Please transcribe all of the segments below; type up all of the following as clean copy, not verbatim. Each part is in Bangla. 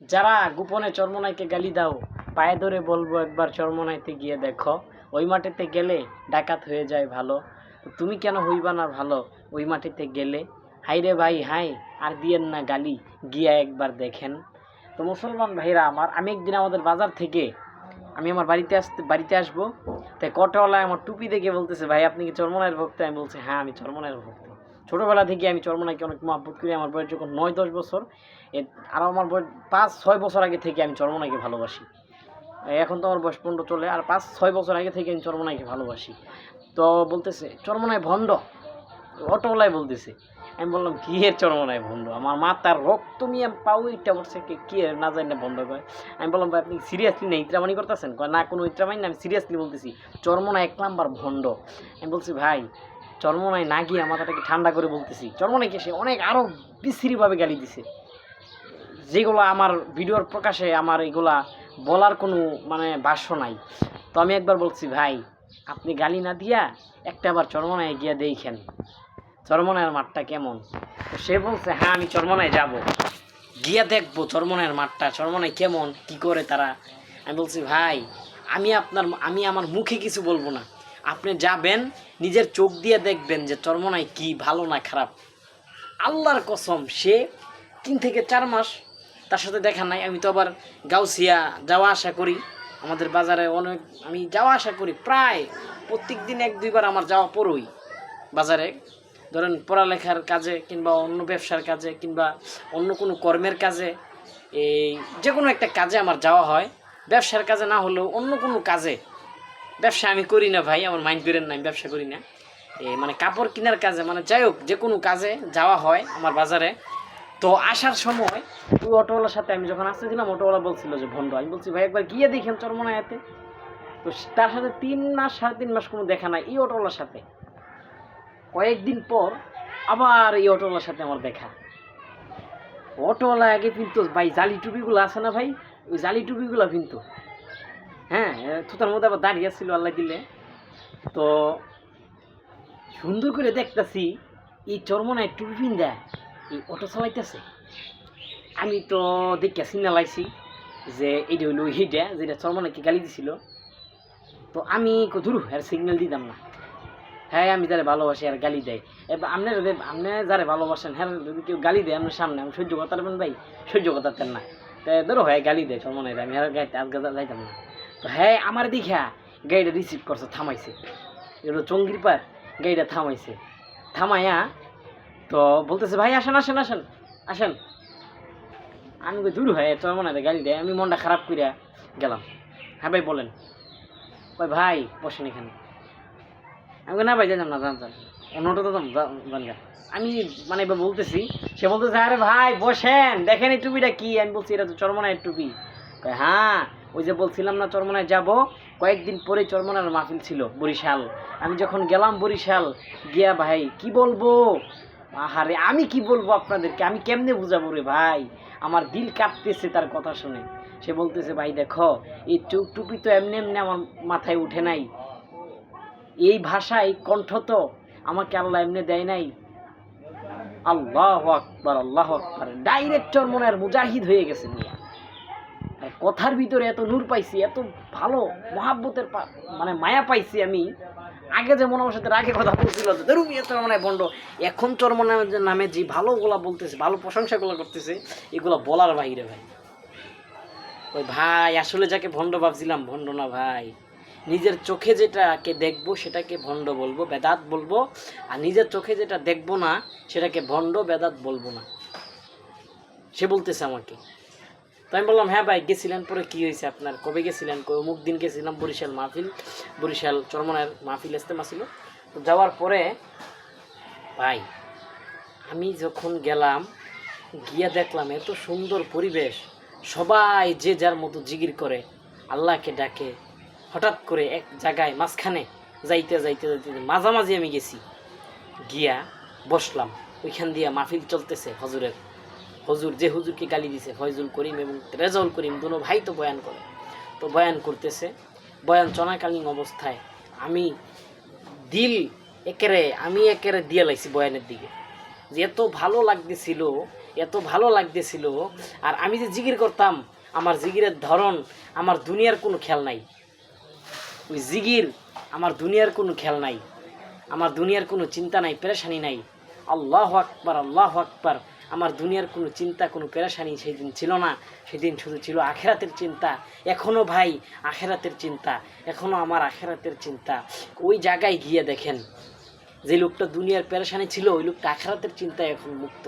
যারা গোপনে চরমোনাইকে গালি দাও, পায়ে ধরে বলবো একবার চরমোনাইতে গিয়ে দেখো, ওই মাটিতে গেলে ডাকাত হয়ে যায় ভালো। তো তুমি কেন হইবা না ভালো ওই মাটিতে গেলে? হাই রে ভাই হাই, আর দিয়েন না গালি, গিয়া একবার দেখেন। তো মুসলমান ভাইরা আমার, আমি একদিন আমাদের বাজার থেকে আমি আমার বাড়িতে আসবো, তাই কটাওয়ালায় আমার টুপি দেখে বলতেছে, ভাই আপনি কি চরমোনাইয়ের ভক্ত? আমি বলছি হ্যাঁ আমি চরমোনাইয়ের ভক্ত। ছোটোবেলা থেকে আমি চরমোনাইকে অনেক মহব্বত করি। আমার বয়স যখন 9-10 বছর, আর আমার বয়স 5-6 বছর আগে থেকে আমি চরমোনাইকে ভালোবাসি। এখন তো আমার বয়স 15 চলে, আর 5-6 বছর আগে থেকে আমি চরমোনাইকে ভালোবাসি। তো বলতেছে চরমোনাই ভণ্ড, অটোওয়ালায় বলতেছে। আমি বললাম কি এর চরমোনাই ভণ্ড? আমার মা তার রক্ত নিয়ে পাও ইটা করছে, কি এর না জানি না ভণ্ড কয়। আমি বললাম ভাই আপনি সিরিয়াসলি না ইত্রামানি করতেছেন? কয় না কোনো ইত্রামানি না, আমি সিরিয়াসলি বলতেছি চরমোনাই 1 নাম্বার ভণ্ড। আমি বলছি ভাই চরমোনাই না গিয়ে মাথাটাকে ঠান্ডা করে বলতেছি, চরমোনাইকে সে অনেক আরও বিশ্রীভাবে গালি দিছে, যেগুলো আমার ভিডিওর প্রকাশে আমার এগুলা বলার কোনো ভাষ্য নাই। তো আমি একবার বলছি ভাই আপনি গালি না দিয়া একটাবার চরমোনাই গিয়া দেখেন চরমোনাইয়ের মাঠটা কেমন। তো সে বলছে হ্যাঁ আমি চরমোনাই যাব, গিয়া দেখবো চরমোনাইয়ের মাঠটা, চরমোনাই কেমন কি করে তারা। আমি বলছি ভাই আমি আমার মুখে কিছু বলবো না, আপনি যাবেন নিজের চোখ দিয়ে দেখবেন যে চরমোনাই কি ভালো না খারাপ। আল্লাহর কসম সে 3 থেকে 4 মাস তার সাথে দেখা নাই। আমি তো আবার গাউসিয়া যাওয়া আসা করি, আমাদের বাজারে অনেক আমি যাওয়া আসা করি, প্রায় প্রত্যেক দিন 1-2 বার আমার যাওয়া পড়ই বাজারে। ধরেন পড়ালেখার কাজে কিংবা অন্য ব্যবসার কাজে কিংবা অন্য কোনো কর্মের কাজে, এই যে কোনো একটা কাজে আমার যাওয়া হয়। ব্যবসার কাজে না হলেও অন্য কোনো কাজে, ব্যবসা আমি করি না ভাই, আমার মাইন্ড করেন না, আমি ব্যবসা করি না। কাপড় কেনার কাজে যাই হোক যে কোনো কাজে যাওয়া হয় আমার বাজারে। তো আসার সময় ওই অটোওয়ালার সাথে আমি যখন আসতেছিলাম, অটোওয়ালা বলছিল যে ভণ্ড। আমি বলছি ভাই একবার গিয়ে দেখেন চরমোনাইতে। তো তার সাথে 3 মাস 3.5 মাস কোনো দেখা নাই এই অটোওয়ালার সাথে। কয়েকদিন পর আবার এই অটোওয়ালার সাথে আমার দেখা। অটোওয়ালা আগে কিন্তু ভাই জালি টুপিগুলো আছে না ভাই, ওই জালি টুপিগুলো কিন্তু হ্যাঁ থুতার মধ্যে আবার দাঁড়িয়ে ছিল আল্লাহ দিলে। তো সুন্দর করে দেখতেছি এই চরমোনাই টুপি পিন্দা এই অটো চালাইতেছে। আমি তো দেখে সিগনাল আইছি যে এইটা হইলো এইটা যেটা চরমোনাইকে গালি দিছিল। তো আমি ধরু আর সিগন্যাল দিতাম না। হ্যাঁ আমি যারা ভালোবাসি আর গালি দেয়, এবার আপনি যারা ভালোবাসেন হ্যাঁ যদি কেউ গালি দেয় আপনার সামনে, আমি সহ্য করতে পারবেন ভাই? সহ্য করতেন না। তাই ধরো হ্যাঁ গালি দেয় চরমোনাই, আমি আর গাইতে আজকে যাইতাম না। তো হ্যাঁ আমার দেখা গাড়িটা রিসিভ করছে, থামাইছে, এগুলো চঙ্গির পার গাড়িটা থামাইছে। থামাইয়া তো বলতেছে ভাই আসেন আসেন আসেন আসেন। আমি দূর হয় চরমোনাই গাড়ি দেয়, আমি মনটা খারাপ করিয়া গেলাম। হ্যাঁ ভাই বলেন। ভাই ভাই বসেন এখানে। আমি না ভাই যাই না, জান যান অন্যটা তো জান গা। আমি এবার বলতেছি, সে বলতেছে আরে ভাই বসেন দেখেন এই টুপিটা কি। আমি বলছি এটা তো চরমোনাইয়ের টুপি। হ্যাঁ ওই যে বলছিলাম না চরমোনাই যাব, কয়েকদিন পরে চরমোনাইয়ের মাহফিল ছিল বরিশাল। আমি যখন গেলাম বরিশাল গিয়া ভাই কি বলবো, আহারে আমি কি বলবো আপনাদেরকে, আমি কেমনে বুঝাবো রে ভাই, আমার দিল কাঁপতেছে তার কথা শুনে। সে বলতেছে ভাই দেখো এই টুপি তো এমনি এমনি আমার মাথায় উঠে নাই, এই ভাষায় কণ্ঠ তো আমাকে আল্লাহ এমনি দেয় নাই। আল্লাহু আকবার আল্লাহু আকবার, ডাইরেক্ট চরমোনাইয়ের মুজাহিদ হয়ে গেছে মিয়া। আর কথার ভিতরে এত নূর পাইছি, এত ভালো মহাব্বতের মায়া পাইছি আমি। আগে যেমন আমার সাথে রাগে কথা বলছিল ধরুমিয়া চরমোনাই ভণ্ড, এখন চরমোনাইয়ের নামে যে ভালোগুলা বলতেছে, ভালো প্রশংসাগুলো করতেছে, এগুলো বলার বাইরে ভাই। ওই ভাই আসলে যাকে ভণ্ড ভাবছিলাম ভণ্ড না ভাই, নিজের চোখে যেটাকে দেখবো সেটাকে ভণ্ড বলবো, বেদাত বলবো। আর নিজের চোখে যেটা দেখবো না সেটাকে ভণ্ড বেদাত বলবো না, সে বলতেছে আমাকে। তো আমি বললাম হ্যাঁ ভাই গেছিলেন, পরে কি হয়েছে আপনার, কবে গেছিলেন? অমুক দিন গেছিলাম বরিশাল মাহফিল, বরিশাল চরমোনাইয়ের মাহফিল ইজতেমা ছিল। তো যাওয়ার পরে ভাই আমি যখন গেলাম, গিয়া দেখলাম এত সুন্দর পরিবেশ, সবাই যে যার মতো জিকির করে আল্লাহকে ডাকে। হঠাৎ করে এক জায়গায় মাঝখানে যাইতে যাইতে যাইতে মাঝামাঝি আমি গেছি, গিয়া বসলাম। ওইখান দিয়া মাহফিল চলতেছে হজুরের, হজুর যে হুজুরকে গালি দিছে ফয়জুল করিম এবং রেজাউল করিম দুনো ভাই তো বয়ান করে। তো বয়ান করতেছে, বয়ান চলাকালীন অবস্থায় আমি একেরে দিয়ে লাইছি বয়ানের দিকে, যে এত ভালো লাগতেছিল এত ভালো লাগতেছিল। আর আমি যে জিকির করতাম, আমার জিকিরের ধরন, আমার দুনিয়ার কোনো খেয়াল নাই। ওই জিকির আমার দুনিয়ার কোনো খেয়াল নাই, আমার দুনিয়ার কোনো চিন্তা নাই, পেরেশানি নাই। আল্লাহু আকবার, আল্লাহু আকবার। আমার দুনিয়ার কোনো চিন্তা, কোনো পেরেশানি সেই দিন ছিল না। সেদিন শুধু ছিল আখেরাতের চিন্তা। এখনও ভাই আখেরাতের চিন্তা, এখনও আমার আখেরাতের চিন্তা। ওই জায়গায় গিয়ে দেখেন, যে লোকটা দুনিয়ার পেরেশানি ছিল, ওই লোকটা আখেরাতের চিন্তায় এখন মুক্ত।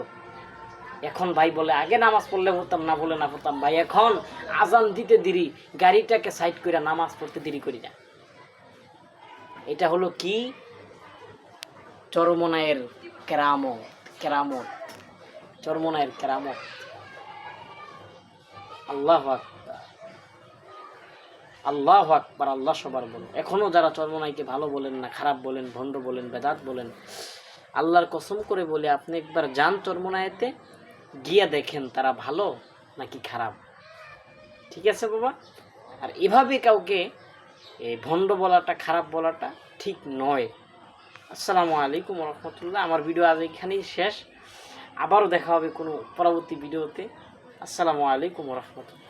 এখন ভাই বলে আগে নামাজ পড়লে হতাম, না বলে না পড়তাম। ভাই এখন আজান দিতে দেরি, গাড়িটাকে সাইড করে নামাজ পড়তে দেরি করি না। এটা হলো কি? চরমনায়ের কেরামত, কেরামত, চরমনায়ের কেরামত। আল্লাহু আকবার, আল্লাহু আকবার। আল্লাহ সবার বলেন। এখনো যারা চরমনাইকে ভালো বলেন না, খারাপ বলেন, ভণ্ড বলেন, বেদাত বলেন, আল্লাহর কসম করে বলে আপনি একবার যান চরমনায়েতে, গিয়ে দেখেন তারা ভালো নাকি খারাপ। ঠিক আছে বাবা? আর এভাবে কাউকে ভণ্ড বলাটা, খারাপ বলাটা ঠিক নয়। আসসালামু আলাইকুম রহমতুল্লাহ। আমার ভিডিও আজ এখানেই শেষ। আবারও দেখা হবে কোনো পরবর্তী ভিডিওতে। আসসালামু আলাইকুম রহমতুল্লাহ।